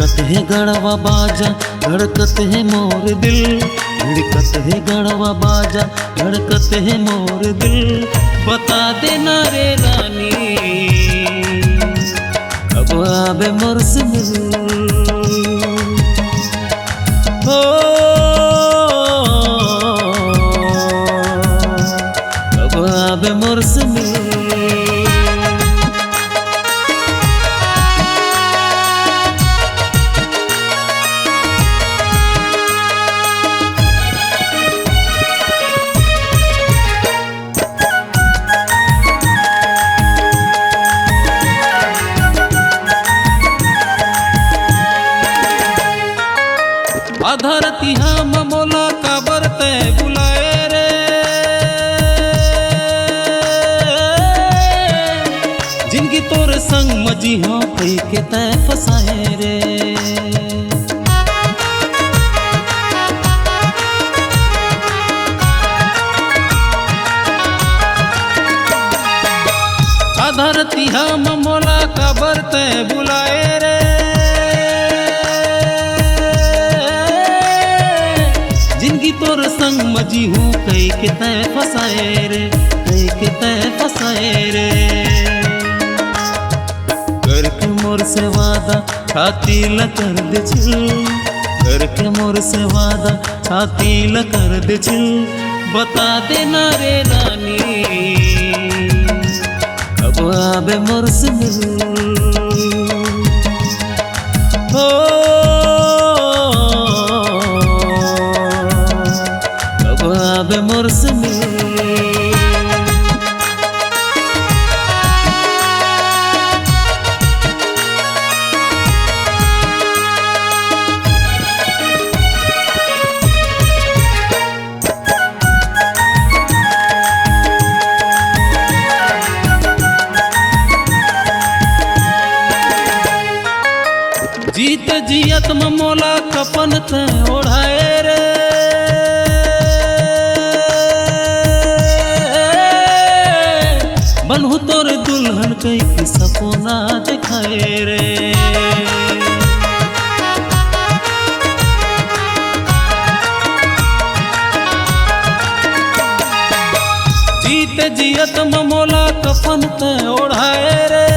धड़कत है गड़वा बाजा, धड़कत है मोर दिल, धड़कत है गड़वा बाजा, धड़कत है मोर दिल। बता देना रे रानी कब आवे मोर से मिल, हो कब आवे मोर से मिल। धरती हम मोला काबर ते बुलाए रे, जिनकी तोर संग मजी हाँ कई के तय फसाए रे। धरती हम मोला काबर ते बुलाए रे, जिनकी तोर संग मजी हूँ कई के तय फसाए रे, कई के तय फसाए रे। करके मोर से वादा छाती ल कर दे छिल, करके मोर से वादा छाती ल कर दे छिल। बता देना रे रानी कब आवे मोर से मिल, हो आवे मोर से मिल। जीत जियत मोला कपन ते ओढ़ाए रे, बनहु तोर दुल्हन कई के सपना दिखाए रे। जीत जियत मोला कफन ते ओढ़ाए रे,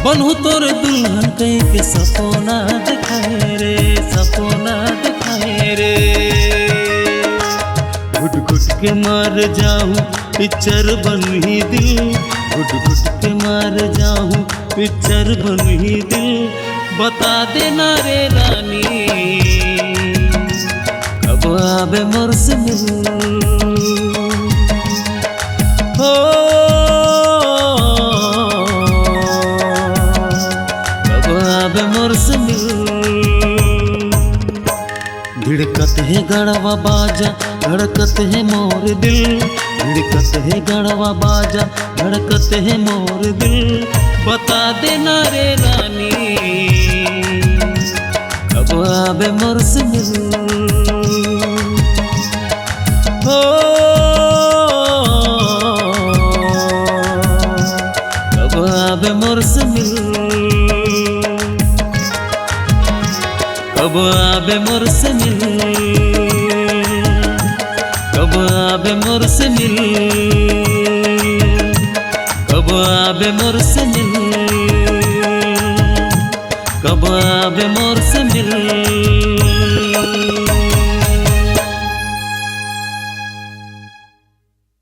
बनहु तोर दुल्हन कई के सपना दिखाए रे, सपना दिखाए रे। घुट घुट के मार जाऊं पिक्चर बन ही दिल, घुट घुट के मार जाऊं पिक्चर बन ही दिल। बता देना रे रानी कब आवे मोर से मिल, हो कब आवे मोर से मिल। धड़कत है गड़वा बाजा, धड़कत है मोर दिल, धड़कत है गड़वा बाजा, धड़कत है मोर दिल। बता देना रे रानी कब आवे मोर से मिल, हो कब आवे मोर से मिल, कब आवे मोर से मिल, कब आवे मोर से मिल, कब आवे मोर से मिल, कब आवे मोर से मिल।